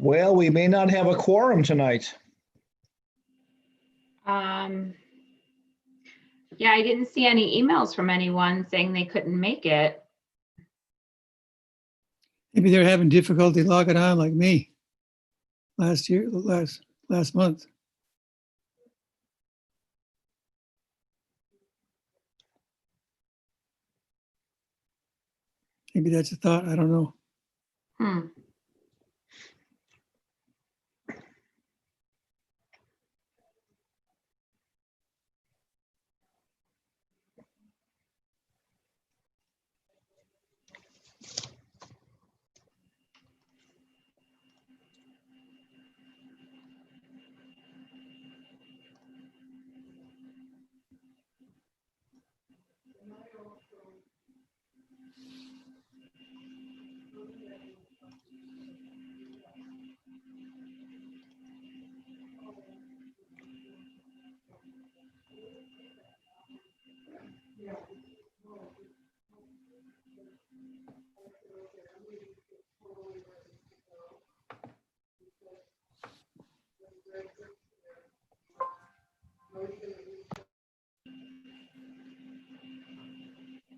Well, we may not have a quorum tonight. Yeah, I didn't see any emails from anyone saying they couldn't make it. Maybe they're having difficulty logging on like me last month. Maybe that's a thought. I don't know.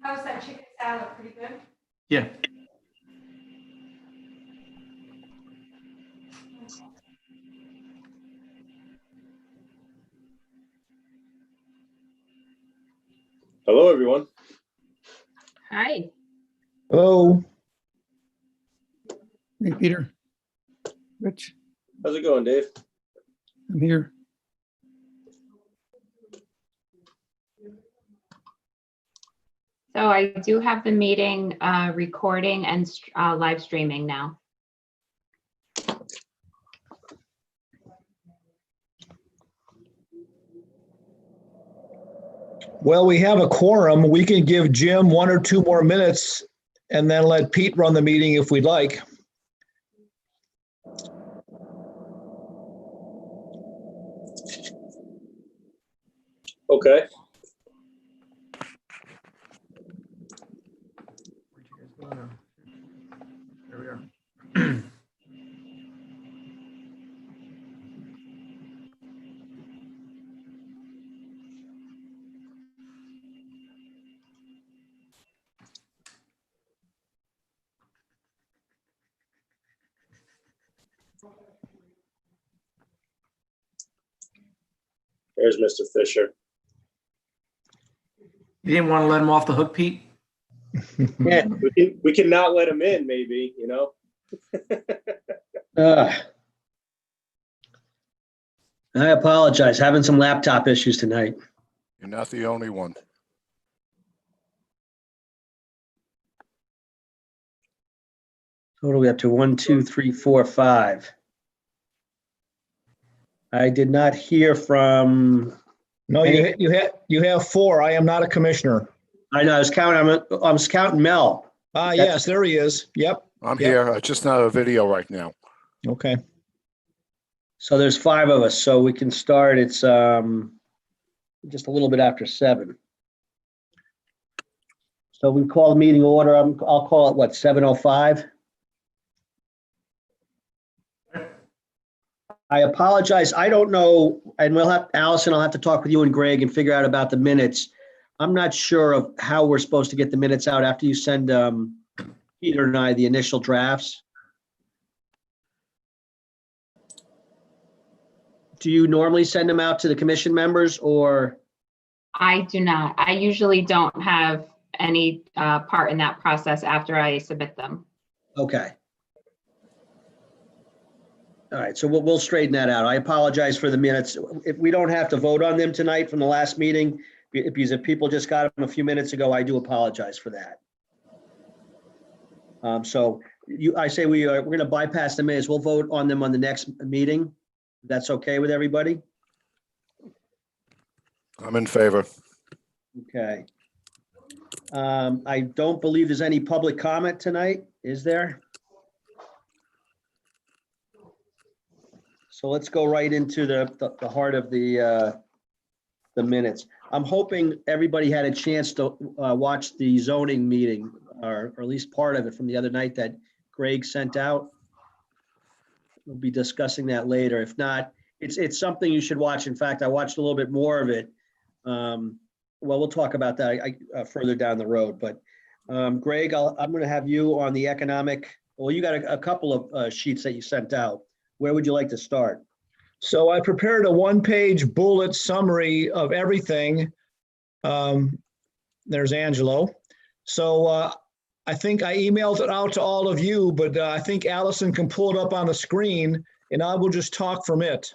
How's that chicken salad? Pretty good? Yeah. Hello, everyone. Hi. Hello. Hey, Peter. Rich, How's it going, Dave? I'm here. So I do have the meeting recording and live streaming now. Well, we have a quorum. We can give Jim 1 or 2 more minutes and then let Pete run the meeting if we'd like. Okay. There we are. There's Mr. Fisher. You didn't want to let him off the hook, Pete? Yeah, we can not let him in, maybe, you know? I apologize. Having some laptop issues tonight. You're not the only one. What are we up to? 1, 2, 3, 4, 5. I did not hear from. No, you have 4. I am not a commissioner. I know. I was counting Mel. Yes, there he is. Yep. I'm Yep. here. I just not a video right now. Okay. So there's 5 of us, so we can start. It's just a little bit after 7. So we call the meeting order. I'll call it what, 7:05? I apologize. I don't know, and Allison, I'll have to talk with you and Greg and figure out about the minutes. I'm not sure of how we're supposed to get the minutes out after you send Peter and I the initial drafts. Do you normally send them out to the commission members or? I do not. I usually don't have any part in that process after I submit them. Okay. All right, so we'll straighten that out. I apologize for the minutes. If we don't have to vote on them tonight from the last meeting, because if people just got them a few minutes ago, I do apologize for that. So I say we're going to bypass the minutes. We'll vote on them on the next meeting. That's okay with everybody? I'm in favor. Okay. I don't believe there's any public comment tonight, is there? So let's go right into the heart of the minutes. I'm hoping everybody had a chance to watch the zoning meeting, or at least part of it from the other night that Greg sent out. we'll be discussing that later. If not, it's something you should watch. In fact, I watched a little bit more of it. Well, we'll talk about that further down the road. But Greg, I'm going to have you on the economic. Well, you got a couple of sheets that you sent out. Where would you like to start? So I prepared a one-page bullet summary of everything. There's Angelo. So I think I emailed it out to all of you, but I think Allison can pull it up on the screen and I will just talk from it.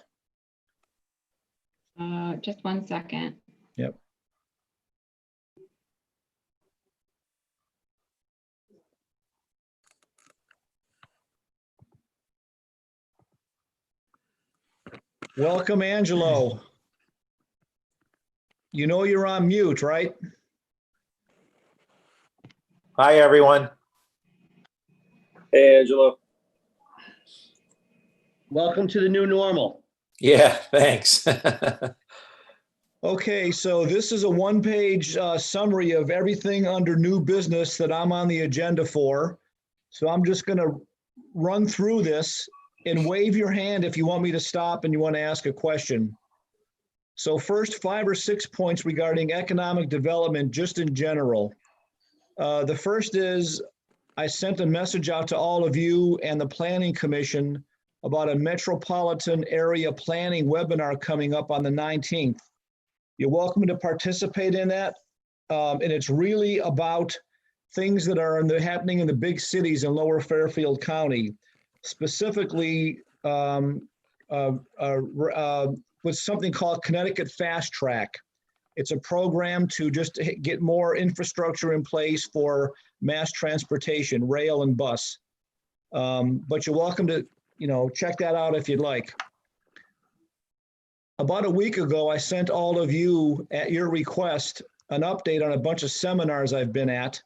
Just 1 second. Yep. Welcome, Angelo. You know you're on mute, right? Hi, everyone. Hey, Angelo. Welcome to the new normal. Yeah, thanks. Okay, so this is a one-page summary of everything under new business that I'm on the agenda for. So I'm just going to run through this and wave your hand if you want me to stop and you want to ask a question. So first, 5 or 6 points regarding economic development, just in general. The first is I sent a message out to all of you and the Planning Commission about a metropolitan area planning webinar coming up on the 19th. You're welcome to participate in that. And it's really about things that are happening in the big cities in Lower Fairfield County, specifically with something called Connecticut Fast Track. It's a program to just get more infrastructure in place for mass transportation, rail and bus. But you're welcome to, check that out if you'd like. About a week ago, I sent all of you, at your request, an update on a bunch of seminars I've been at.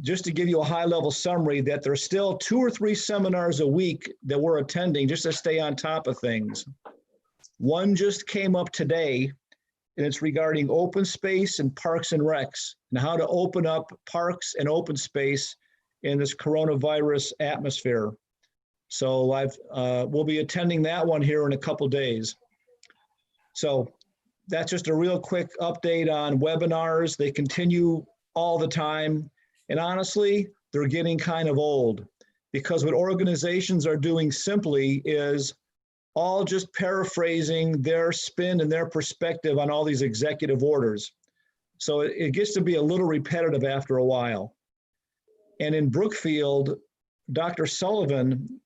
Just to give you a high-level summary, that there's still 2 or 3 seminars a week that we're attending just to stay on top of things. One just came up today, and it's regarding open space and parks and recs, and how to open up parks and open space in this coronavirus atmosphere. So we'll be attending that one here in a couple days. So that's just a real quick update on webinars. They continue all the time. And honestly, they're getting kind of old, because what organizations are doing simply is all just paraphrasing their spin and their perspective on all these executive orders. So it gets to be a little repetitive after a while. And in Brookfield, Dr. Sullivan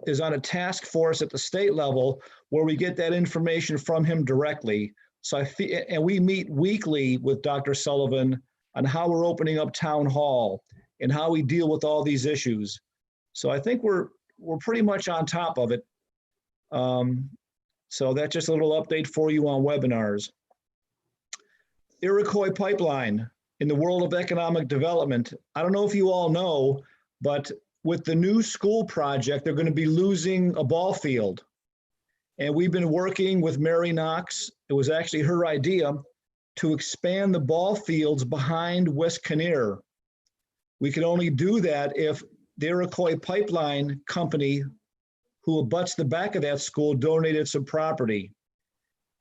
is on a task force at the state level where we get that information from him directly. So and we meet weekly with Dr. Sullivan on how we're opening up town hall and how we deal with all these issues. So I think we're pretty much on top of it. So that's just a little update for you on webinars. Iroquois Pipeline in the world of economic development. I don't know if you all know, but with the new school project, they're going to be losing a ball field. And we've been working with Mary Knox. It was actually her idea to expand the ball fields behind West Kinnear. We could only do that if the Iroquois Pipeline Company, who abuts the back of that school, donated some property.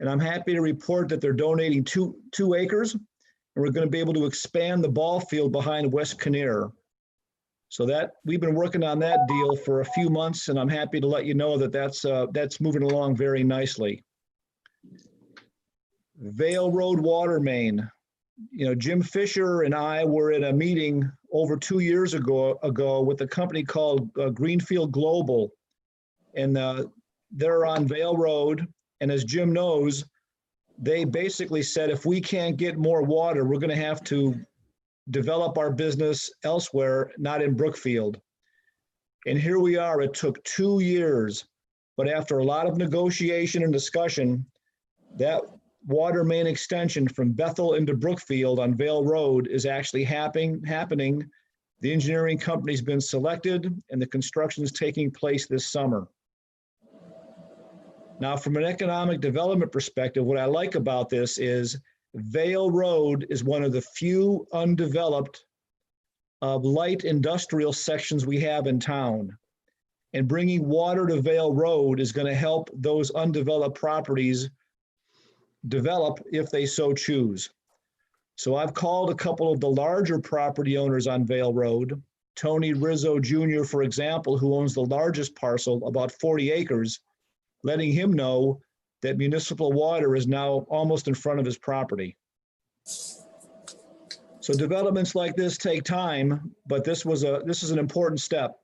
And I'm happy to report that they're donating two acres, and we're going to be able to expand the ball field behind West Kinnear. So that we've been working on that deal for a few months, and I'm happy to let you know that that's moving along very nicely. Vale Road water main. Jim Fisher and I were at a meeting over 2 years ago with a company called Greenfield Global, and they're on Vale Road. And as Jim knows, they basically said, if we can't get more water, we're going to have to develop our business elsewhere, not in Brookfield. And here we are. It took 2 years, but after a lot of negotiation and discussion, that water main extension from Bethel into Brookfield on Vale Road is actually happening. The engineering company's been selected, and the construction is taking place this summer. Now, from an economic development perspective, what I like about this is Vale Road is one of the few undeveloped light industrial sections we have in town. And bringing water to Vale Road is going to help those undeveloped properties develop if they so choose. So I've called a couple of the larger property owners on Vale Road, Tony Rizzo Jr., for example, who owns the largest parcel, about 40 acres, letting him know that municipal water is now almost in front of his property. So developments like this take time, but this is an important step.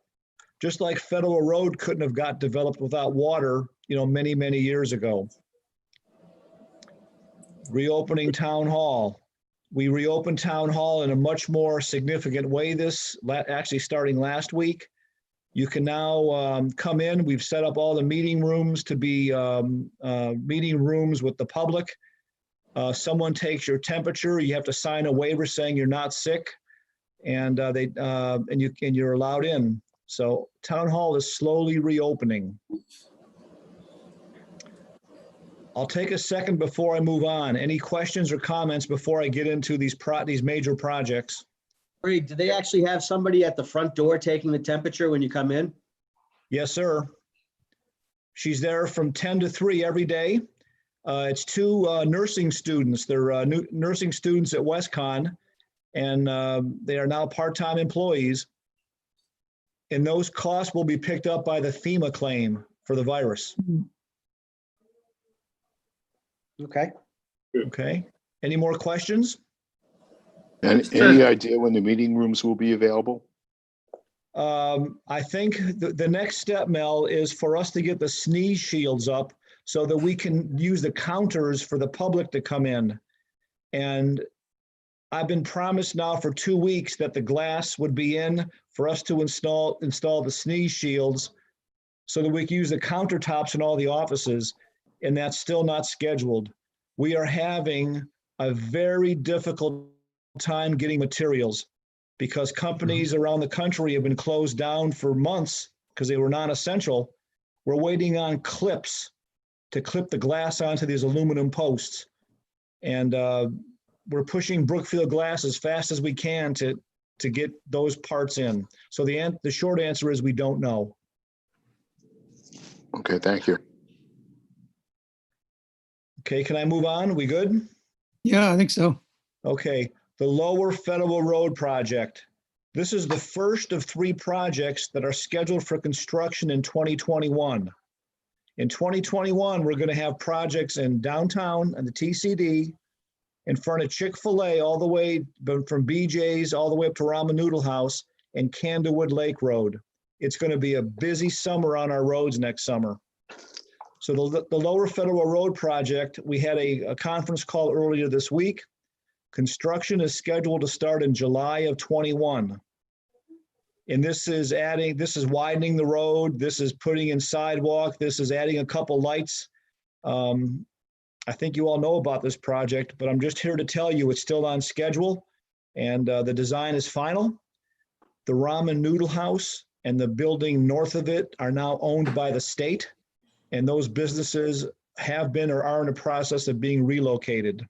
Just like Federal Road couldn't have got developed without water, many, many years ago. Reopening Town Hall. We reopened Town Hall in a much more significant way actually starting last week. You can now come in. We've set up all the meeting rooms to be meeting rooms with the public. Someone takes your temperature. You have to sign a waiver saying you're not sick, and you're allowed in. So Town Hall is slowly reopening. I'll take a second before I move on. Any questions or comments before I get into these major projects? Greg, do they actually have somebody at the front door taking the temperature when you come in? Yes, sir. She's there from 10 to 3 every day. It's 2 nursing students. They're nursing students at WestCon, and they are now part-time employees. And those costs will be picked up by the FEMA claim for the virus. Okay. Okay. Any more questions? And any idea when the meeting rooms will be available? I think the next step, Mel, is for us to get the sneeze shields up so that we can use the counters for the public to come in. And I've been promised now for 2 weeks that the glass would be in for us to install the sneeze shields so that we can use the countertops in all the offices, and that's still not scheduled. We are having a very difficult time getting materials because companies around the country have been closed down for months because they were non-essential. We're waiting on clips to clip the glass onto these aluminum posts. And we're pushing Brookfield Glass as fast as we can to get those parts in. So the short answer is we don't know. Okay, thank you. Okay, can I move on? We good? Yeah, I think so. Okay, the Lower Federal Road project. This is the first of 3 projects that are scheduled for construction in 2021. In 2021, we're going to have projects in downtown and the TCD, in front of Chick-fil-A, all the way from BJ's all the way up to Ramen Noodle House and Candlewood Lake Road. It's going to be a busy summer on our roads next summer. So the Lower Federal Road project, we had a conference call earlier this week. Construction is scheduled to start in July of 21. And this is widening the road. This is putting in sidewalk. This is adding a couple lights. I think you all know about this project, but I'm just here to tell you it's still on schedule and the design is final. The Ramen Noodle House and the building north of it are now owned by the state, and those businesses have been or are in the process of being relocated.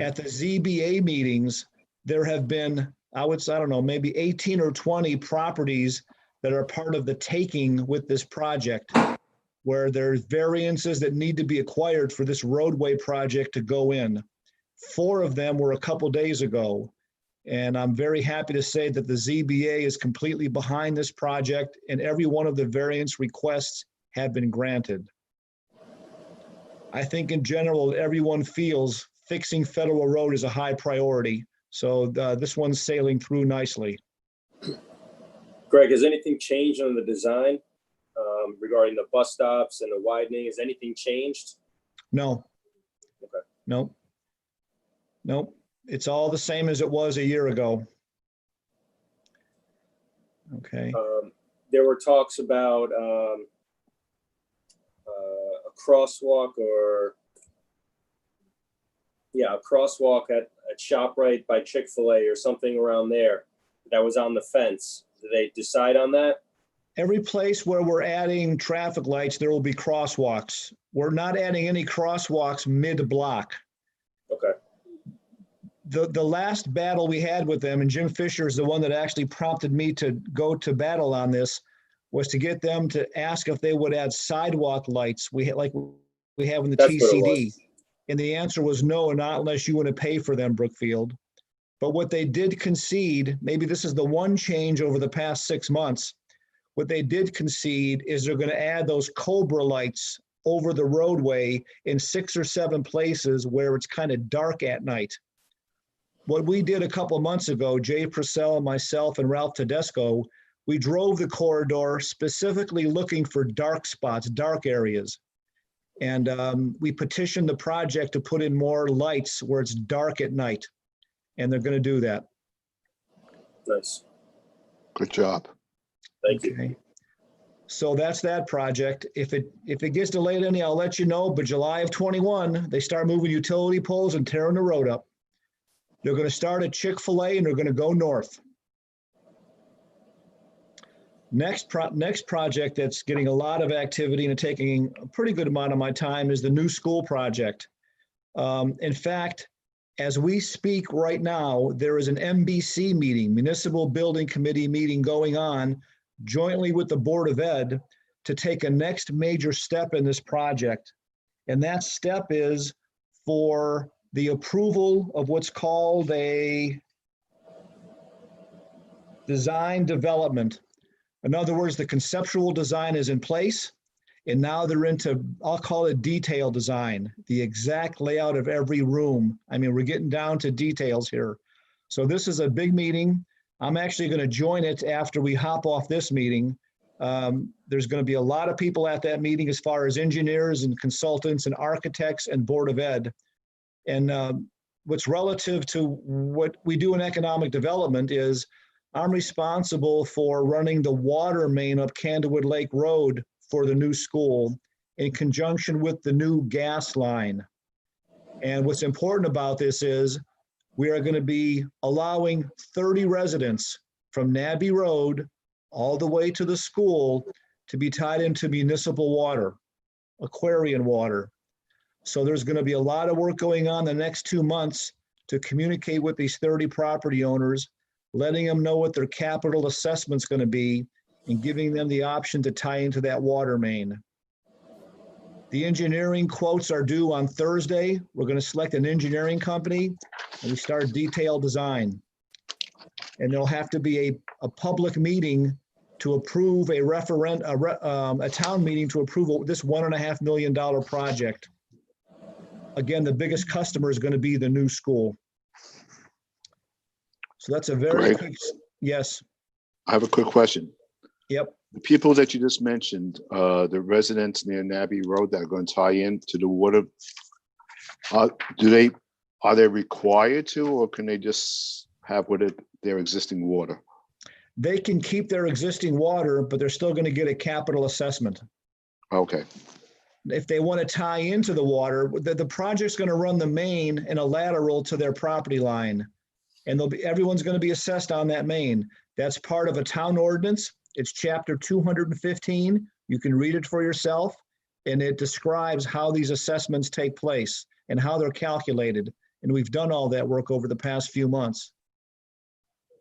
At the ZBA meetings, there have been, I don't know, maybe 18 or 20 properties that are part of the taking with this project, where there's variances that need to be acquired for this roadway project to go in. 4 of them were a couple days ago. And I'm very happy to say that the ZBA is completely behind this project and every one of the variance requests have been granted. I think in general, everyone feels fixing Federal Road is a high priority. So this one's sailing through nicely. Greg, has anything changed on the design regarding the bus stops and the widening? Has anything changed? No. Okay. Nope. Nope. It's all the same as it was a year ago. Okay. There were talks about a crosswalk a crosswalk at ShopRite by Chick-fil-A or something around there that was on the fence. Did they decide on that? Every place where we're adding traffic lights, there will be crosswalks. We're not adding any crosswalks mid-block. Okay. the last battle we had with them, and Jim Fisher is the one that actually prompted me to go to battle on this, was to get them to ask if they would add sidewalk lights. We had, like we have in the That's what it TCD. was. And the answer was no, not unless you want to pay for them, Brookfield. But what they did concede, maybe this is the one change over the past 6 months, what they did concede is they're going to add those Cobra lights over the roadway in 6 or 7 places where it's kind of dark at night. What we did a couple of months ago, Jay Purcell, myself, and Ralph Tedesco, we drove the corridor specifically looking for dark spots, dark areas. And we petitioned the project to put in more lights where it's dark at night. And they're going to do that. Nice. Good job. Thank you. Okay. So that's that project. If it gets delayed any, I'll let you know, but July of 21, they start moving utility poles and tearing the road up. They're going to start at Chick-fil-A and they're going to go north. Next project that's getting a lot of activity and taking a pretty good amount of my time is the new school project. In fact, as we speak right now, there is an MBC meeting, Municipal Building Committee meeting going on jointly with the Board of Ed to take a next major step in this project. And that step is for the approval of what's called a design development. In other words, the conceptual design is in place, and now they're into, I'll call it detail design, the exact layout of every room. I mean, we're getting down to details here. So this is a big meeting. I'm actually going to join it after we hop off this meeting. There's going to be a lot of people at that meeting as far as engineers and consultants and architects and Board of Ed. And what's relative to what we do in economic development is I'm responsible for running the water main up Candlewood Lake Road for the new school in conjunction with the new gas line. And what's important about this is we are going to be allowing 30 residents from Nabby Road all the way to the school to be tied into municipal water, Aquarian water. So there's going to be a lot of work going on the next 2 months to communicate with these 30 property owners, letting them know what their capital assessment's going to be and giving them the option to tie into that water main. The engineering quotes are due on Thursday. We're going to select an engineering company and we start detailed design. And there'll have to be a public meeting to approve a town meeting to approve this $1.5 million project. Again, the biggest customer is going to be the new school. So that's a very Greg? quick, yes, I have a quick question. yep. The people that you just mentioned, the residents near Nabby Road that are going to tie in to the water, are they required to, or can they just have their existing water? They can keep their existing water, but they're still going to get a capital assessment. Okay, If they want to tie into the water, the project's going to run the main in a lateral to their property line. And everyone's going to be assessed on that main. That's part of a town ordinance. It's chapter 215. You can read it for yourself. And it describes how these assessments take place and how they're calculated. And we've done all that work over the past few months.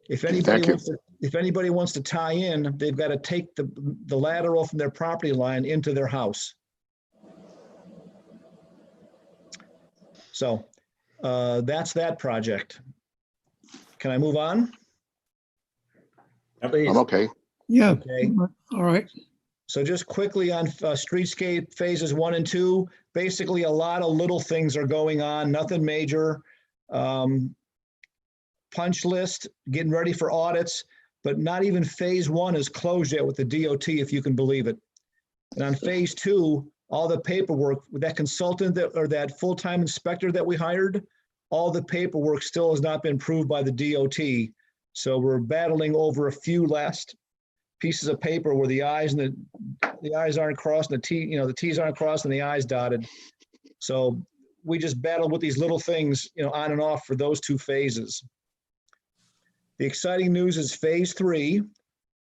If anybody wants to tie in, they've got to take the lateral from their property line into their house. So that's that project. Can I move on? Please. I'm okay. Yeah, Okay. all right. So just quickly on streetscape phases 1 and 2, basically a lot of little things are going on, nothing major. Punch list, getting ready for audits, but not even phase 1 is closed yet with the DOT, if you can believe it. And on phase 2, all the paperwork with that consultant or that full-time inspector that we hired, all the paperwork still has not been approved by the DOT. So we're battling over a few last pieces of paper where the I's and the I's aren't crossed and the T's aren't crossed and the I's dotted. So we just battle with these little things, on and off for those 2 phases. The exciting news is phase 3.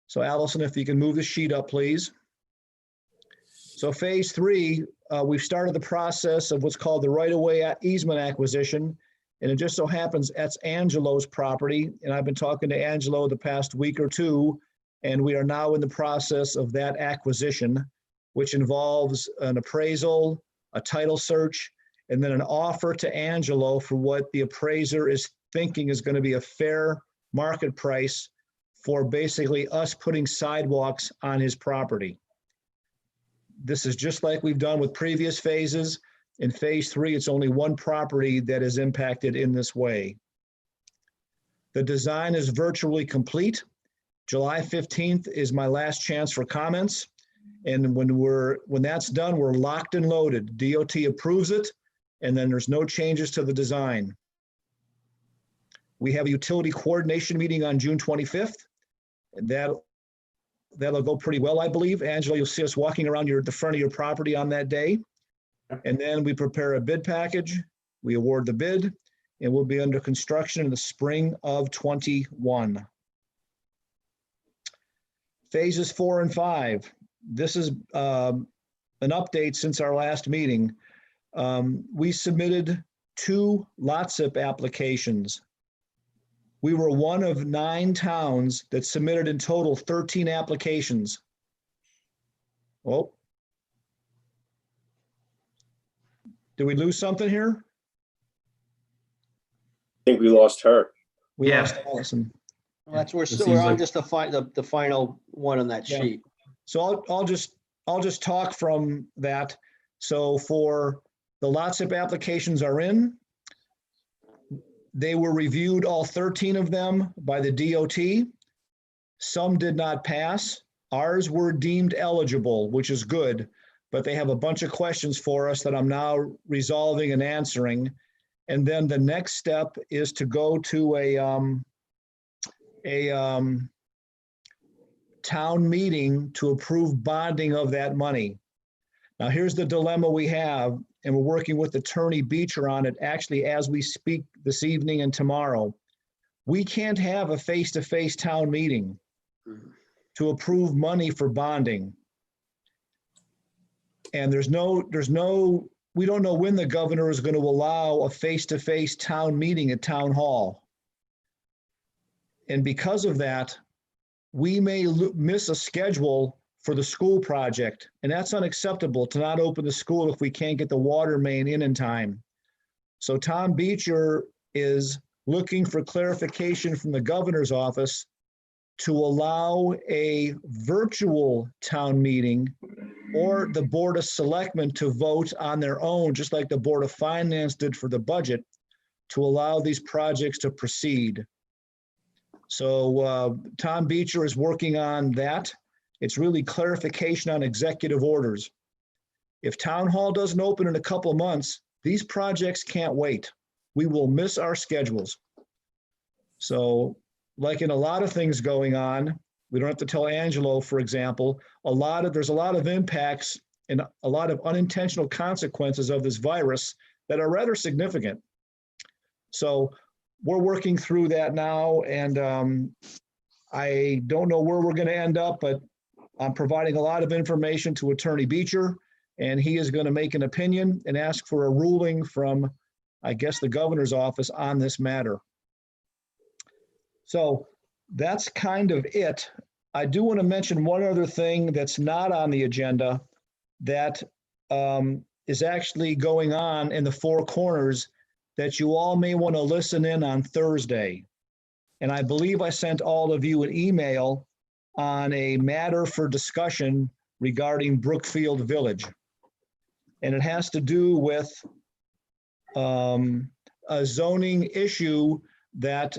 So Allison, if you can move the sheet up, please. So phase 3, we've started the process of what's called the right-of-way easement acquisition. And it just so happens that's Angelo's property. And I've been talking to Angelo the past week or two, and we are now in the process of that acquisition, which involves an appraisal, a title search, and then an offer to Angelo for what the appraiser is thinking is going to be a fair market price for basically us putting sidewalks on his property. This is just like we've done with previous phases. In phase 3, it's only one property that is impacted in this way. The design is virtually complete. July 15th is my last chance for comments. And when that's done, we're locked and loaded. DOT approves it, and then there's no changes to the design. We have a utility coordination meeting on June 25th. And that'll go pretty well, I believe. Angela, you'll see us walking around the front of your property on that day. And then we prepare a bid package, we award the bid, and we'll be under construction in the spring of 21. Phases 4 and 5. This is an update since our last meeting. We submitted 2 LOTSIP applications. We were one of 9 towns that submitted in total 13 applications. Oh. Did we lose something here? I think we lost her. We Yeah. lost Allison. Well, that's, we're It still, seems we're on like- just the final one on that Yeah. sheet. So I'll just talk from that. So for the LOTSIP applications are in. They were reviewed, all 13 of them, by the DOT. Some did not pass. Ours were deemed eligible, which is good, but they have a bunch of questions for us that I'm now resolving and answering. And then the next step is to go to a town meeting to approve bonding of that money. Now, here's the dilemma we have, and we're working with Attorney Beecher on it actually as we speak this evening and tomorrow. We can't have a face-to-face town meeting to approve money for bonding. And we don't know when the governor is going to allow a face-to-face town meeting at town hall. And because of that, we may miss a schedule for the school project, and that's unacceptable to not open the school if we can't get the water main in time. So Tom Beecher is looking for clarification from the governor's office to allow a virtual town meeting or the Board of Selectmen to vote on their own, just like the Board of Finance did for the budget, to allow these projects to proceed. So Tom Beecher is working on that. It's really clarification on executive orders. If town hall doesn't open in a couple of months, these projects can't wait. We will miss our schedules. So like in a lot of things going on, we don't have to tell Angelo, for example, there's a lot of impacts and a lot of unintentional consequences of this virus that are rather significant. So we're working through that now, and I don't know where we're going to end up, but I'm providing a lot of information to Attorney Beecher, and he is going to make an opinion and ask for a ruling from, I guess, the governor's office on this matter. So that's kind of it. I do want to mention one other thing that's not on the agenda that is actually going on in the Four Corners that you all may want to listen in on Thursday. And I believe I sent all of you an email on a matter for discussion regarding Brookfield Village. And it has to do with a zoning issue that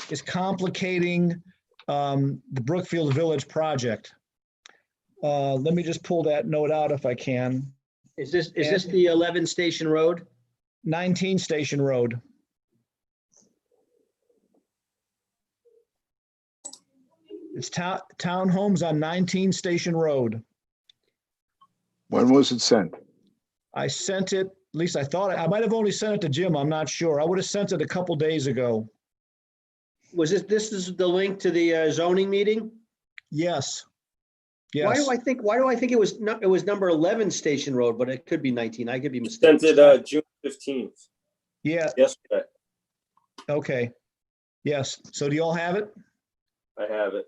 is complicating the Brookfield Village project. Let me just pull that note out if I can. Is this the 11 Station Road? 19 Station Road. It's townhomes on 19 Station Road. When was it sent? I sent it, at least I thought, I might have only sent it to Jim, I'm not sure. I would have sent it a couple days ago. Was this is the link to the zoning meeting? Yes. Why Yes. do I think it was number 11 Station Road, but it could be 19. I could be mistaken. Sent it June 15th. Yeah, Yesterday, okay. Yes, so do you all have it? I have it.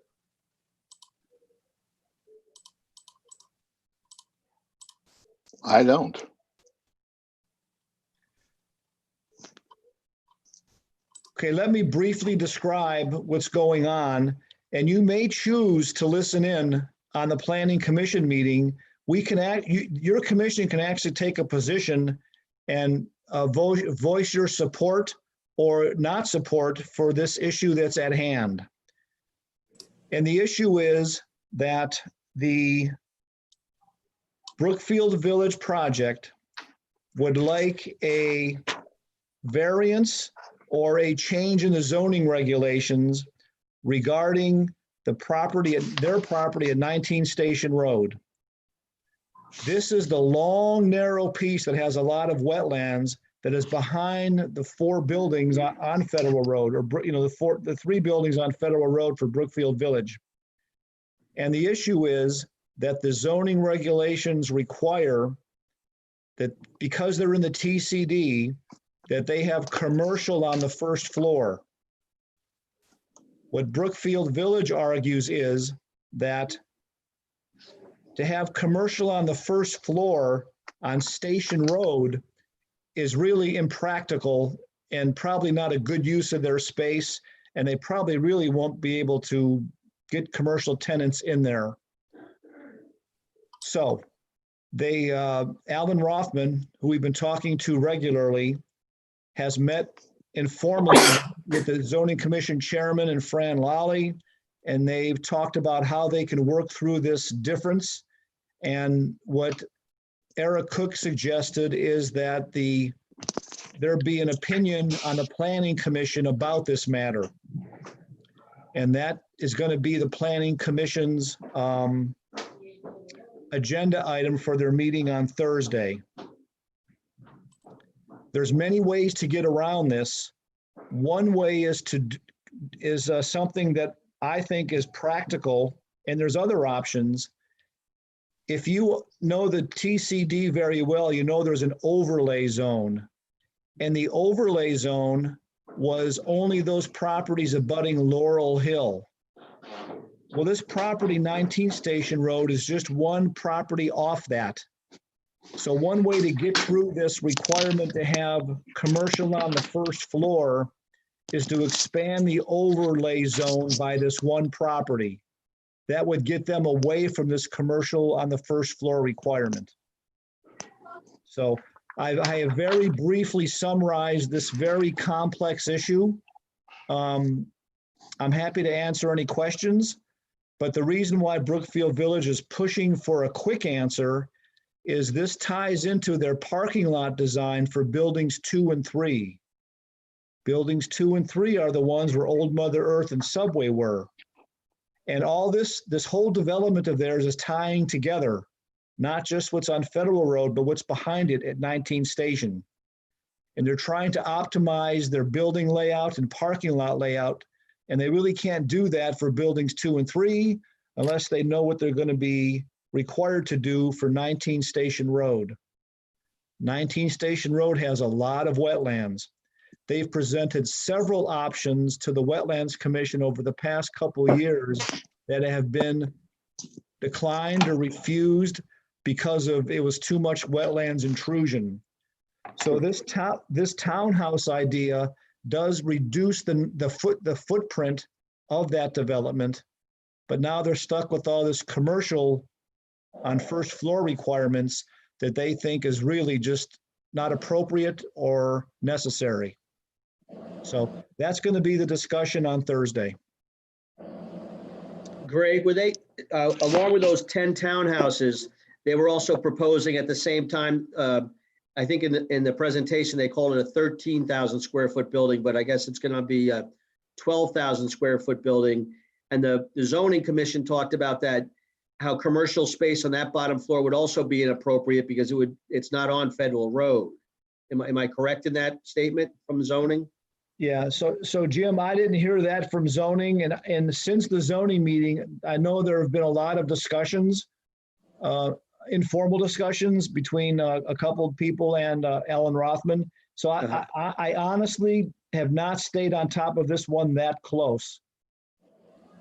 I don't. Okay, let me briefly describe what's going on, and you may choose to listen in on the planning commission meeting. We can your commission can actually take a position and voice your support or not support for this issue that's at hand. And the issue is that the Brookfield Village project would like a variance or a change in the zoning regulations regarding the property, their property at 19 Station Road. This is the long, narrow piece that has a lot of wetlands that is behind the four buildings on Federal Road, or, you know, the three buildings on Federal Road for Brookfield Village. And the issue is that the zoning regulations require that because they're in the TCD, that they have commercial on the first floor. What Brookfield Village argues is that to have commercial on the first floor on Station Road is really impractical and probably not a good use of their space, and they probably really won't be able to get commercial tenants in there. So they, Alvin Rothman, who we've been talking to regularly, has met informally with the zoning commission chairman and Fran Lally, and they've talked about how they can work through this difference. And what Eric Cook suggested is that there be an opinion on the planning commission about this matter. And that is going to be the planning commission's agenda item for their meeting on Thursday. There's many ways to get around this. One way is something that I think is practical, and there's other options. If you know the TCD very well, you know there's an overlay zone. And the overlay zone was only those properties abutting Laurel Hill. Well, this property, 19 Station Road, is just one property off that. So one way to get through this requirement to have commercial on the first floor is to expand the overlay zone by this one property. That would get them away from this commercial on the first floor requirement. So I have very briefly summarized this very complex issue. I'm happy to answer any questions, but the reason why Brookfield Village is pushing for a quick answer is this ties into their parking lot design for buildings 2 and 3. Buildings 2 and 3 are the ones where Old Mother Earth and Subway were. And all this whole development of theirs is tying together, not just what's on Federal Road, but what's behind it at 19 Station. And they're trying to optimize their building layout and parking lot layout. And they really can't do that for buildings 2 and 3 unless they know what they're going to be required to do for 19 Station Road. 19 Station Road has a lot of wetlands. They've presented several options to the Wetlands Commission over the past couple of years that have been declined or refused because of it was too much wetlands intrusion. So this townhouse idea does reduce the footprint of that development, but now they're stuck with all this commercial on first floor requirements that they think is really just not appropriate or necessary. So that's going to be the discussion on Thursday. Greg, were they, along with those 10 townhouses, they were also proposing at the same time, I think in the presentation, they called it a 13,000 square foot building, but I guess it's going to be a 12,000 square foot building. And the zoning commission talked about that, how commercial space on that bottom floor would also be inappropriate because it's not on Federal Road. Am I correct in that statement from zoning? Yeah, so Jim, I didn't hear that from zoning, and since the zoning meeting, I know there have been a lot of discussions, informal discussions between a couple of people and Alan Rothman, So I honestly have not stayed on top of this one that close.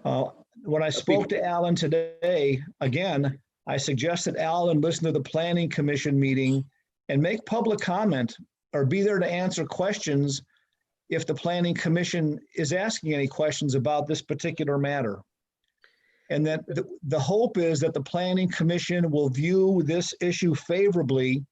When I spoke to Alan today, again, I suggested Alan listen to the planning commission meeting and make public comment or be there to answer questions if the planning commission is asking any questions about this particular matter. And that the hope is that the planning commission will view this issue favorably.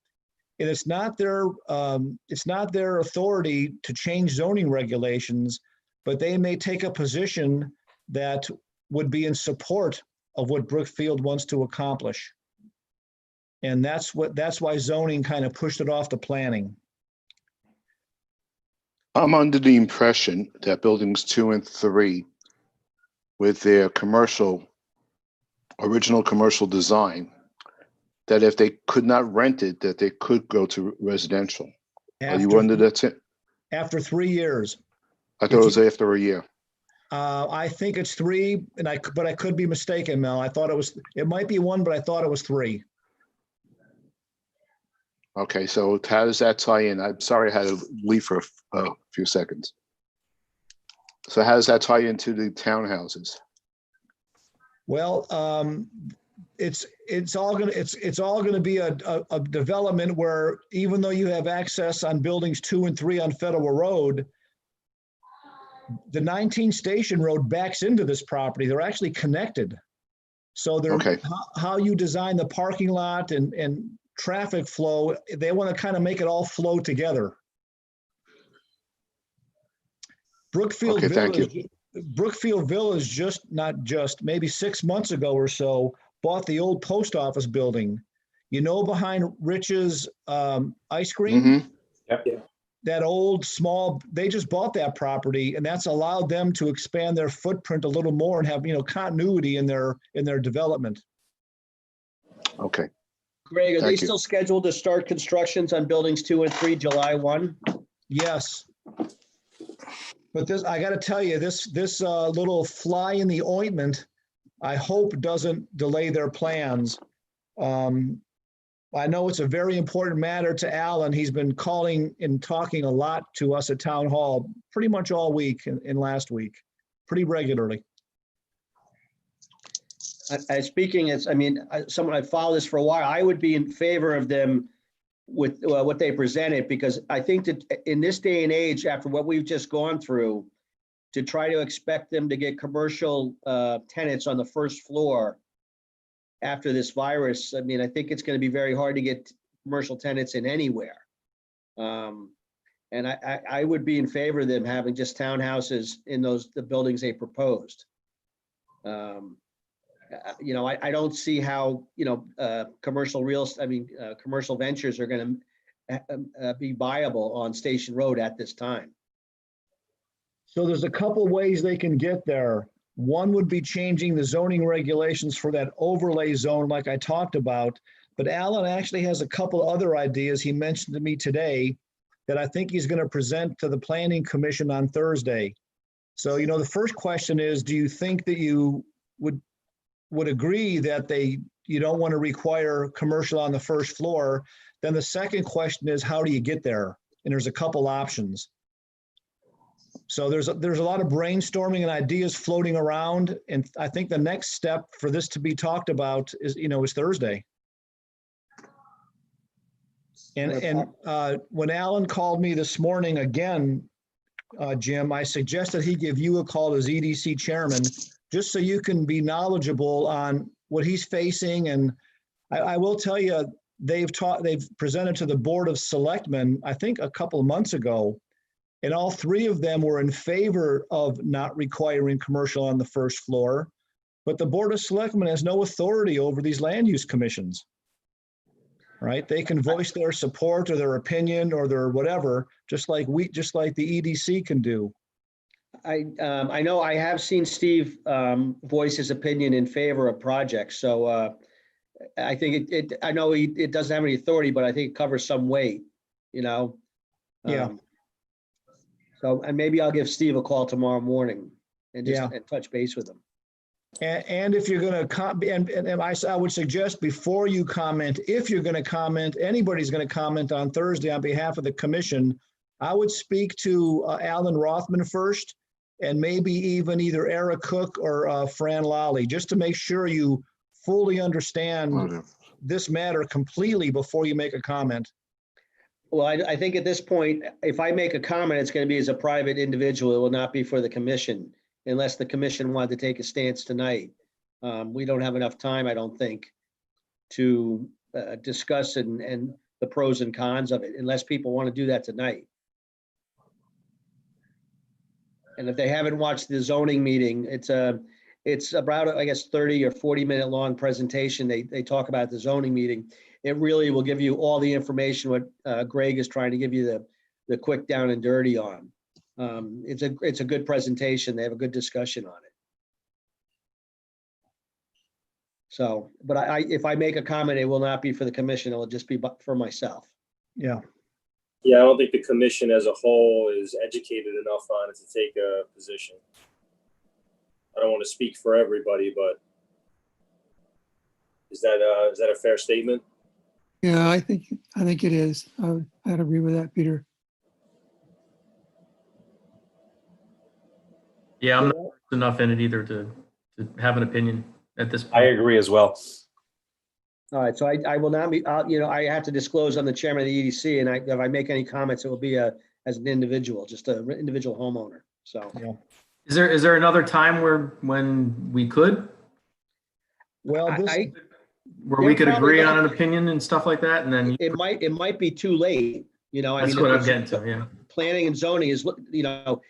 And it's not their authority to change zoning regulations, but they may take a position that would be in support of what Brookfield wants to accomplish. And that's why zoning kind of pushed it off to planning. I'm under the impression that buildings 2 and 3 with their original commercial design, that if they could not rent it, that they could go to residential. Are you under that? After 3 years. I thought it was after a year. I think it's 3, but I could be mistaken, Mel. I thought it might be 1, but I thought it was 3. Okay, so how does that tie in? I'm sorry I had to leave for a few seconds. So how does that tie into the townhouses? Well, it's all gonna be a development where even though you have access on buildings 2 and 3 on Federal Road, the 19 Station Road backs into this property. They're actually connected. So they're Okay. how you design the parking lot and traffic flow, they want to kind of make it all flow together. Brookfield Okay, thank Village, Brookfield Village maybe 6 months ago or so, bought the old post office building. Behind Rich's ice cream? Mm-hmm. That old small, they just bought that property, and that's allowed them to expand their footprint a little more and have, continuity in their development. Okay. Greg, are they Thank you. still scheduled to start constructions on buildings 2 and 3 July 1? Yes. But I got to tell you, this little fly in the ointment, I hope doesn't delay their plans. I know it's a very important matter to Alan. He's been calling and talking a lot to us at Town Hall pretty much all week and last week, pretty regularly. Someone I've followed this for a while, I would be in favor of them with what they presented, because I think that in this day and age, after what we've just gone through, to try to expect them to get commercial tenants on the first floor after this virus, I think it's going to be very hard to get commercial tenants in anywhere. And I would be in favor of them having just townhouses in the buildings they proposed. I don't see how, commercial commercial ventures are going to be viable on Station Road at this time. So there's a couple ways they can get there. One would be changing the zoning regulations for that overlay zone like I talked about. But Alan actually has a couple other ideas he mentioned to me today that I think he's going to present to the Planning Commission on Thursday. So, the first question is, do you think that you would agree that you don't want to require commercial on the first floor? Then the second question is, how do you get there? And there's a couple options. So there's a lot of brainstorming and ideas floating around, and I think the next step for this to be talked about is Thursday. And when Alan called me this morning again, Jim, I suggested he give you a call as EDC chairman, just so you can be knowledgeable on what he's facing. And I will tell you, they've presented to the Board of Selectmen, I think a couple of months ago, and all 3 of them were in favor of not requiring commercial on the first floor. But the Board of Selectmen has no authority over these land use commissions, right? They can voice their support or their opinion or their whatever, just like the EDC can do. I know I have seen Steve voice his opinion in favor of projects. So I think I know it doesn't have any authority, but I think it covers some weight, Yeah. And maybe I'll give Steve a call tomorrow morning and touch base with him. And if you're going to I would suggest before you comment, if you're going to comment, anybody's going to comment on Thursday on behalf of the commission, I would speak to Alan Rothman first, and maybe even either Eric Cook or Fran Lally, just to make sure you fully understand Okay. this matter completely before you make a comment. Well, I think at this point, if I make a comment, it's going to be as a private individual. It will not be for the commission unless the commission wanted to take a stance tonight. We don't have enough time, I don't think, to discuss and the pros and cons of it, unless people want to do that tonight. And if they haven't watched the zoning meeting, it's about, I guess, 30 or 40-minute long presentation. They talk about the zoning meeting. It really will give you all the information what Greg is trying to give you the quick down and dirty on. It's a good presentation. They have a good discussion on it. So, but if I make a comment, it will not be for the commission. It will just be for myself. Yeah. Yeah, I don't think the commission as a whole is educated enough on it to take a position. I don't want to speak for everybody, but is that a fair statement? Yeah, I think it is. I'd agree with that, Peter. Yeah, I'm not enough in it either to have an opinion at this I point. agree as well. All right, so I will not be, I have to disclose on the chairman of the EDC, and if I make any comments, it will be as an individual, just an individual homeowner. So, Is there another time when we could, Well, this, where we could They're probably agree on gonna- an opinion and stuff like that? And then it might be too late, I that's mean, what I'm it's- getting to, yeah. planning and zoning is, the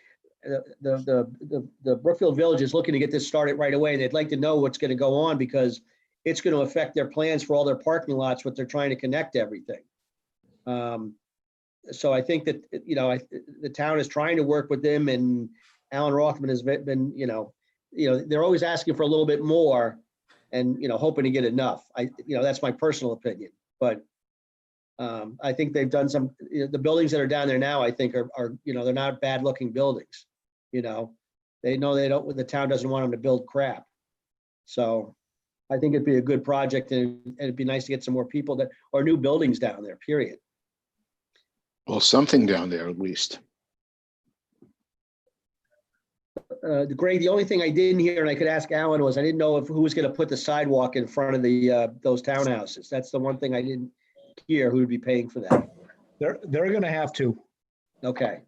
Brookfield Village is looking to get this started right away, and they'd like to know what's going to go on because it's going to affect their plans for all their parking lots, what they're trying to connect everything. So I think that, the town is trying to work with them, and Alan Rothman has been, they're always asking for a little bit more and, hoping to get enough. That's my personal opinion, but I think they've done some, the buildings that are down there now, I think are, they're not bad looking buildings. They know the town doesn't want them to build crap. So I think it'd be a good project, and it'd be nice to get some more people or new buildings down there, period. Well, something down there at least. Greg, the only thing I didn't hear, and I could ask Alan, was I didn't know who was going to put the sidewalk in front of those townhouses. That's the one thing I didn't hear, who would be paying for that. they're gonna have to. Okay.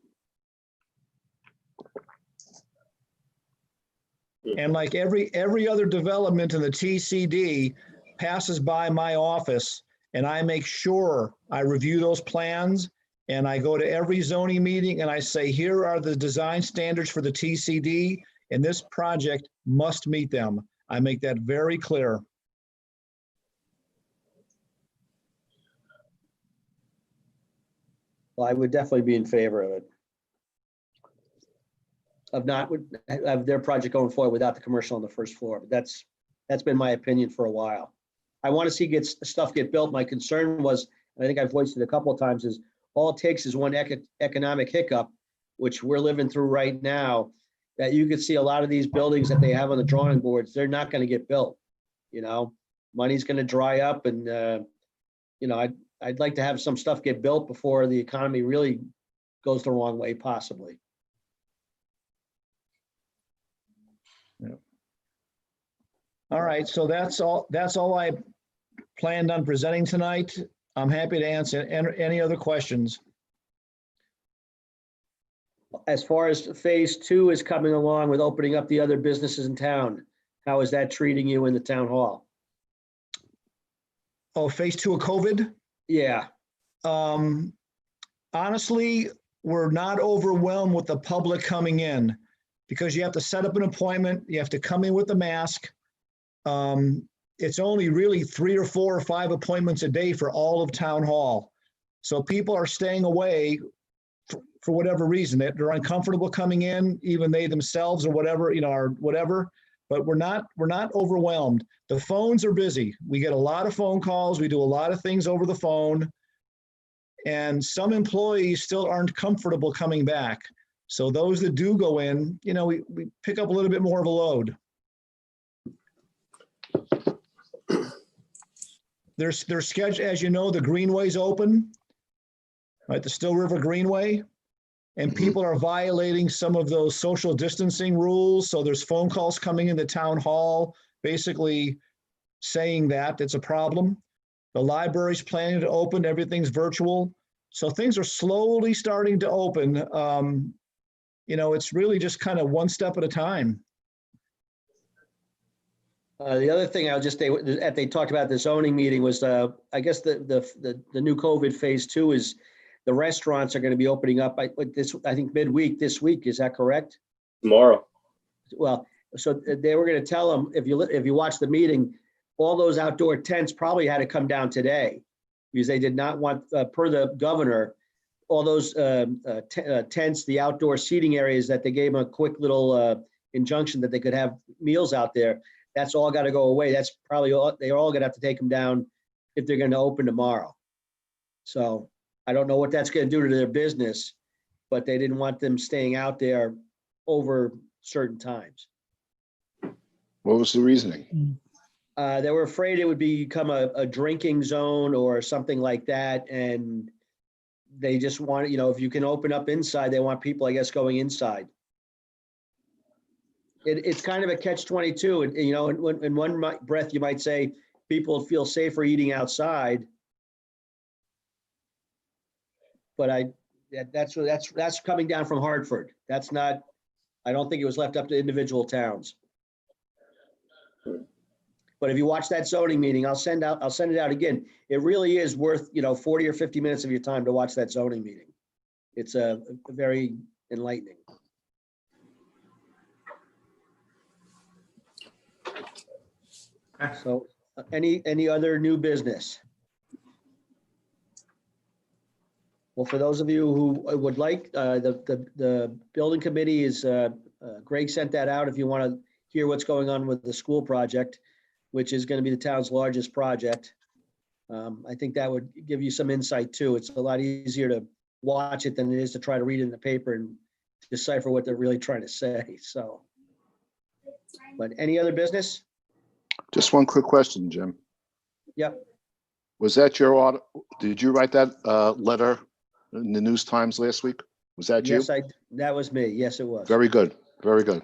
And like every other development in the TCD passes by my office, and I make sure I review those plans, and I go to every zoning meeting and I say, here are the design standards for the TCD, and this project must meet them. I make that very clear. Well, I would definitely be in favor of it. Of their project going forward without the commercial on the first floor, but that's been my opinion for a while. I want to see stuff get built. My concern was, and I think I've voiced it a couple of times, is all it takes is one economic hiccup, which we're living through right now, that you could see a lot of these buildings that they have on the drawing boards, they're not going to get built. Money's going to dry up, and I'd like to have some stuff get built before the economy really goes the wrong way, possibly. All right, so that's all I planned on presenting tonight. I'm happy to answer any other questions. As far as phase 2 is coming along with opening up the other businesses in town, how is that treating you in the town hall? Oh, phase 2 of COVID? Yeah, Honestly, we're not overwhelmed with the public coming in because you have to set up an appointment. You have to come in with a mask. It's only really 3 or 4 or 5 appointments a day for all of town hall. So people are staying away for whatever reason. They're uncomfortable coming in, even they themselves or whatever, or whatever. But we're not overwhelmed. The phones are busy. We get a lot of phone calls. We do a lot of things over the phone. And some employees still aren't comfortable coming back. So those that do go in, we pick up a little bit more of a load. There's schedule, as you know, the Greenway's open, right? The Still River Greenway. and Mhm. people are violating some of those social distancing rules. So there's phone calls coming into town hall, basically saying that it's a problem. The library's planning to open, everything's virtual. So things are slowly starting to open. It's really just kind of one step at a time. The other thing I'll just say, they talked about the zoning meeting was, I guess the new COVID phase 2 is the restaurants are going to be opening up, I think midweek this week. Is that correct? Tomorrow. Well, so they were going to tell them, if you watch the meeting, all those outdoor tents probably had to come down today because they did not want, per the governor, all those tents, the outdoor seating areas that they gave them a quick little injunction that they could have meals out there. That's all got to go away. That's probably all, they're all going to have to take them down if they're going to open tomorrow. So I don't know what that's going to do to their business, but they didn't want them staying out there over certain times. What was the reasoning? They were afraid it would become a drinking zone or something like that. And they just want, if you can open up inside, they want people, I guess, going inside. It's kind of a catch-22. And, in one breath, you might say people feel safer eating outside. But that's coming down from Hartford. That's not, I don't think it was left up to individual towns. But if you watch that zoning meeting, I'll send it out again. It really is worth, 40 or 50 minutes of your time to watch that zoning meeting. It's a very enlightening. So any other new business? Well, for those of you who would like, the building committee is, Greg sent that out if you want to hear what's going on with the school project, which is going to be the town's largest project. I think that would give you some insight too. It's a lot easier to watch it than it is to try to read it in the paper and decipher what they're really trying to say. So, but any other business? Just one quick question, Jim. Yep. Was that your order? Did you write that letter in the News Times last week? Was that you? Yes, that was me. Yes, it was. Very good. Very good.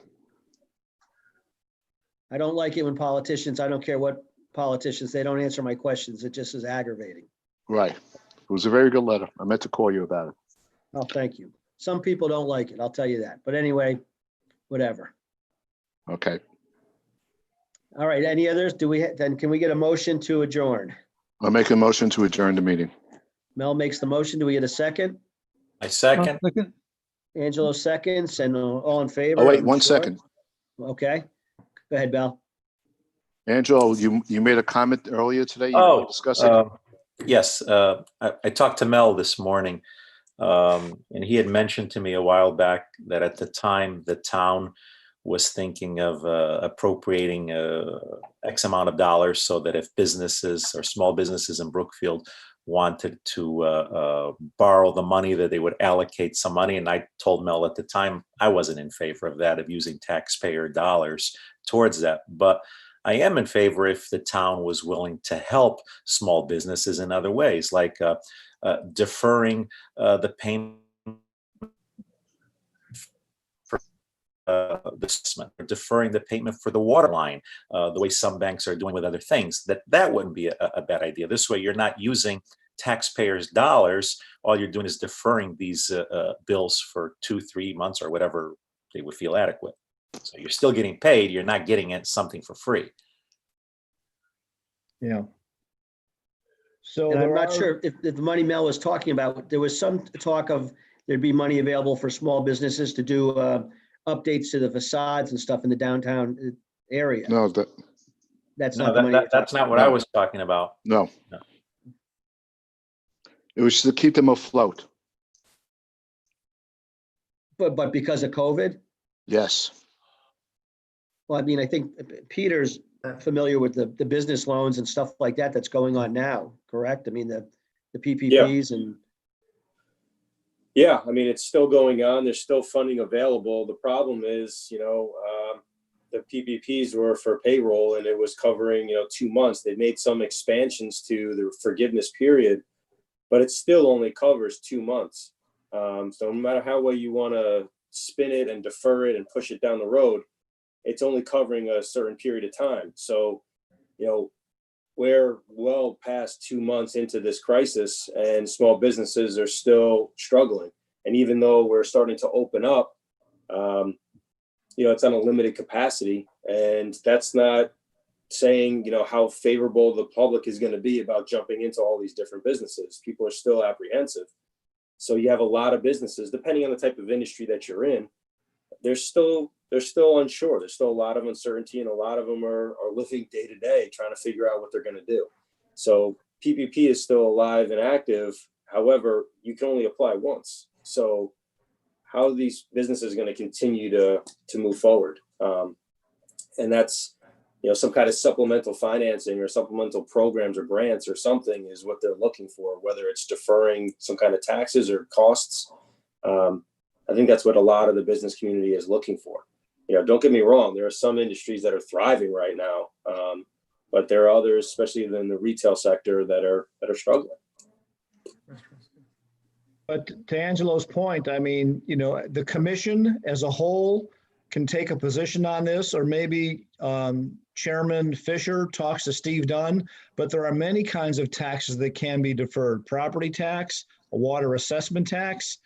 I don't like it when politicians, I don't care what politicians, they don't answer my questions. It just is aggravating. Right. It was a very good letter. I meant to call you about it. Oh, thank you. Some people don't like it, I'll tell you that. But anyway, whatever. Okay. All right, any others? Then can we get a motion to adjourn? I'll make a motion to adjourn the meeting. Mel makes the motion. Do we get a second? I second. Second. Angelo seconds, and all in favor? Oh, wait, I'm one sure. second. Okay. Go ahead, Bel. Angelo, you made a comment earlier today. You want to discuss it? Yes. I talked to Mel this morning, and he had mentioned to me a while back that at the time the town was thinking of appropriating X amount of dollars so that if businesses or small businesses in Brookfield wanted to borrow the money, that they would allocate some money. And I told Mel at the time I wasn't in favor of that, of using taxpayer dollars towards that. But I am in favor if the town was willing to help small businesses in other ways, like deferring the payment for the assessment, or deferring the payment for the water line, the way some banks are doing with other things. That wouldn't be a bad idea. This way, you're not using taxpayers' dollars. All you're doing is deferring these bills for 2-3 months or whatever they would feel adequate. So you're still getting paid. You're not getting it something for free. Yeah. So And I'm there not are- sure if the money Mel was talking about, there was some talk of there'd be money available for small businesses to do updates to the facades and stuff in the downtown area. No, That's No, not the money. we're that's talking not what I was talking about. no. No. It was to keep them afloat. But because of COVID? Yes. Well, I mean, I think Peter's familiar with the business loans and stuff like that that's going on now, correct? I mean, the PPPs and, Yeah, I mean, it's still going on. There's still funding available. The problem is, the PPPs were for payroll and it was covering, 2 months. They made some expansions to the forgiveness period, but it still only covers 2 months. So no matter how well you want to spin it and defer it and push it down the road, it's only covering a certain period of time. So, we're well past 2 months into this crisis and small businesses are still struggling. And even though we're starting to open up, it's on a limited capacity, and that's not saying, how favorable the public is going to be about jumping into all these different businesses. People are still apprehensive. So you have a lot of businesses, depending on the type of industry that you're in, they're still unsure. There's still a lot of uncertainty, and a lot of them are living day to day trying to figure out what they're going to do. So PPP is still alive and active. However, you can only apply once. So how are these businesses going to continue to move forward? And that's, some kind of supplemental financing or supplemental programs or grants or something is what they're looking for, whether it's deferring some kind of taxes or costs. I think that's what a lot of the business community is looking for. Don't get me wrong, there are some industries that are thriving right now, but there are others, especially in the retail sector, that are struggling. But to Angelo's point, I mean, the commission as a whole can take a position on this, or maybe Chairman Fisher talks to Steve Dunn, but there are many kinds of taxes that can be deferred. Property tax, a water assessment tax.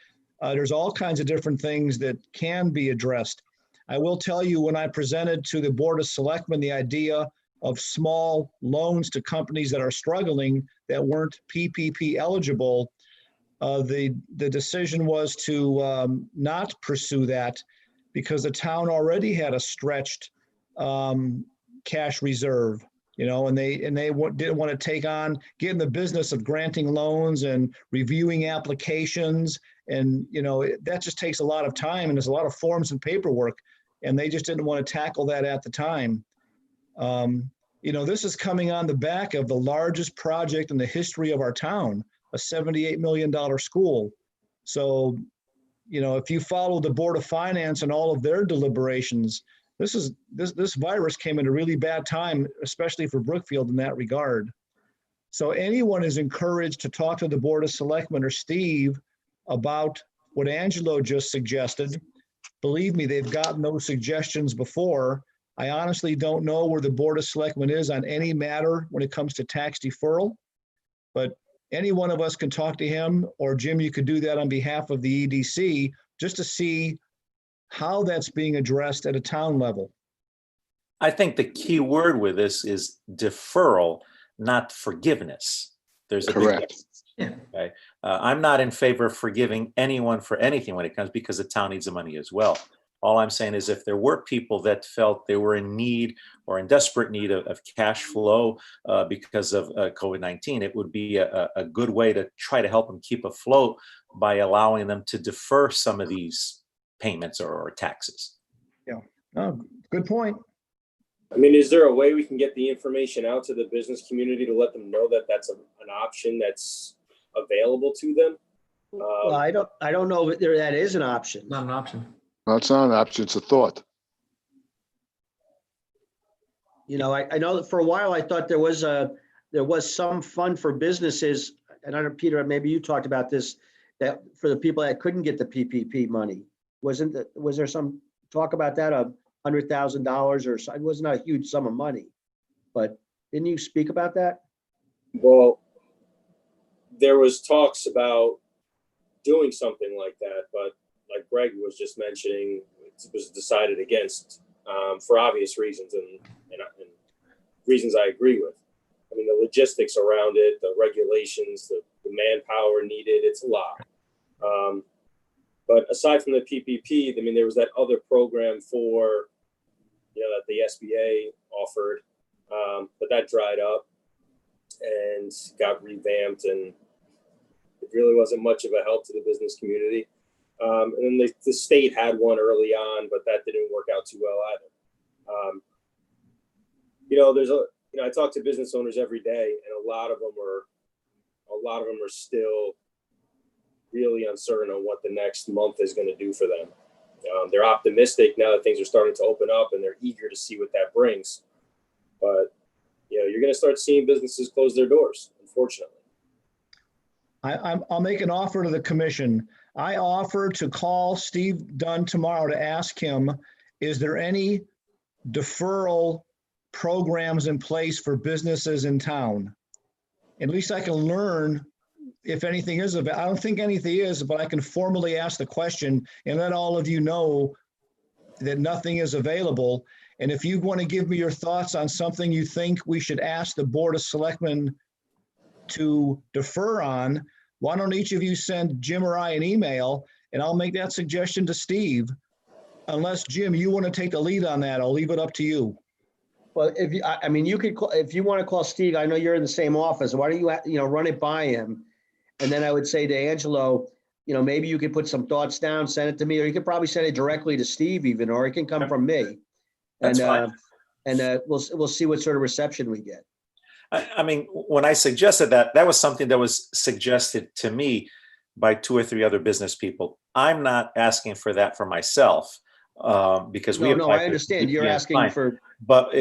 There's all kinds of different things that can be addressed. I will tell you, when I presented to the Board of Selectmen the idea of small loans to companies that are struggling that weren't PPP eligible, the decision was to not pursue that because the town already had a stretched cash reserve, and they didn't want to take on, get in the business of granting loans and reviewing applications. And, that just takes a lot of time, and there's a lot of forms and paperwork, and they just didn't want to tackle that at the time. This is coming on the back of the largest project in the history of our town, a $78 million school. So, if you follow the Board of Finance and all of their deliberations, this virus came at a really bad time, especially for Brookfield in that regard. So anyone is encouraged to talk to the Board of Selectmen or Steve about what Angelo just suggested. Believe me, they've gotten those suggestions before. I honestly don't know where the Board of Selectmen is on any matter when it comes to tax deferral, but any one of us can talk to him, or Jim, you could do that on behalf of the EDC, just to see how that's being addressed at a town level. I think the key word with this is deferral, not forgiveness. There's a big Correct. difference. Okay? I'm not in favor of forgiving anyone for anything when it comes, because the town needs the money as well. All I'm saying is, if there were people that felt they were in need or in desperate need of cash flow because of COVID-19, it would be a good way to try to help them keep afloat by allowing them to defer some of these payments or taxes. Yeah, oh, good point. I mean, is there a way we can get the information out to the business community to let them know that that's an option that's available to them? Well, I don't know if that is an option. Not an option. No, it's not an option, it's a thought. I know that for a while I thought there was some fund for businesses, and I don't know, Peter, maybe you talked about this, that for the people that couldn't get the PPP money. Was there some talk about that, $100,000 or so? It was not a huge sum of money, but didn't you speak about that? Well, there was talks about doing something like that, but like Greg was just mentioning, it was decided against for obvious reasons and reasons I agree with. I mean, the logistics around it, the regulations, the manpower needed, it's a lot. But aside from the PPP, I mean, there was that other program for, that the SBA offered, but that dried up and got revamped, and it really wasn't much of a help to the business community. And then the state had one early on, but that didn't work out too well either. I talk to business owners every day, and a lot of them are still really uncertain on what the next month is going to do for them. They're optimistic now that things are starting to open up, and they're eager to see what that brings. But you're going to start seeing businesses close their doors, unfortunately. I'll make an offer to the commission. I offer to call Steve Dunn tomorrow to ask him, is there any deferral programs in place for businesses in town? At least I can learn if anything is available. I don't think anything is, but I can formally ask the question and let all of you know that nothing is available. And if you want to give me your thoughts on something you think we should ask the Board of Selectmen to defer on, why don't each of you send Jim or I an email, and I'll make that suggestion to Steve. Unless, Jim, you want to take the lead on that, I'll leave it up to you. Well, if you, I mean, you could, if you want to call Steve, I know you're in the same office. Why don't you, run it by him? And then I would say to Angelo, maybe you could put some thoughts down, send it to me, or you could probably send it directly to Steve even, or it can come from me. That's fine. And we'll see what sort of reception we get. I mean, when I suggested that, that was something that was suggested to me by 2 or 3 other business people. I'm not asking for that for myself because we. No, I understand. You're asking for. But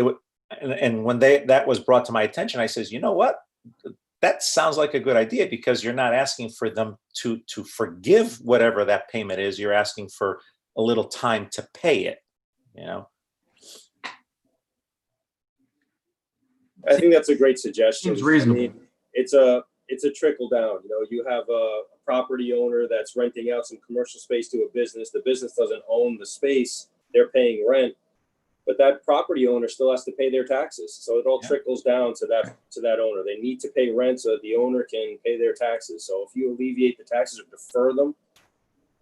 and when that was brought to my attention, I says, you know what? That sounds like a good idea because you're not asking for them to forgive whatever that payment is. You're asking for a little time to pay it, I think that's a great suggestion. Seems reasonable. I mean, it's a trickle down. You have a property owner that's renting out some commercial space to a business. The business doesn't own the space. They're paying rent, but that property owner still has to pay their taxes. So it all trickles down to that owner. They need to pay rent so that the owner can pay their taxes. So if you alleviate the taxes or defer them,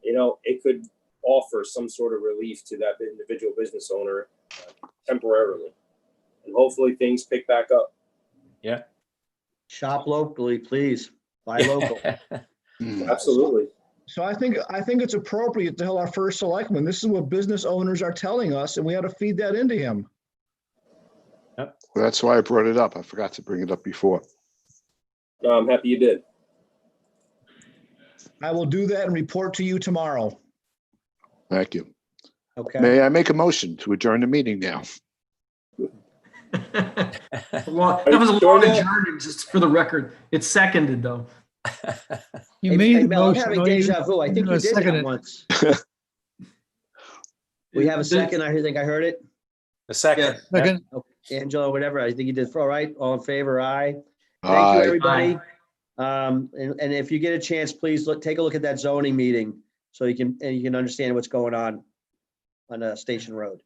it could offer some sort of relief to that individual business owner temporarily. And hopefully things pick back up. Yeah. Shop locally, please. Buy local. Absolutely. So I think it's appropriate to tell our first selectman, this is what business owners are telling us, and we ought to feed that into him. Well, that's why I brought it up. I forgot to bring it up before. No, I'm happy you did. I will do that and report to you tomorrow. Thank you. Okay. May I make a motion to adjourn the meeting now? Well, that was a long adjournment, just for the record. It's seconded, though. You Hey, made the Mel, I'm motion. having all you- deja vu. I think you did second that it. once. We have a second. I think I heard it. The second. Second, Angelo, whatever. I think you did. All right. All in favor? Aye. Thank you, Aye. everybody. And if you get a chance, please take a look at that zoning meeting so you can understand what's going on Station Road.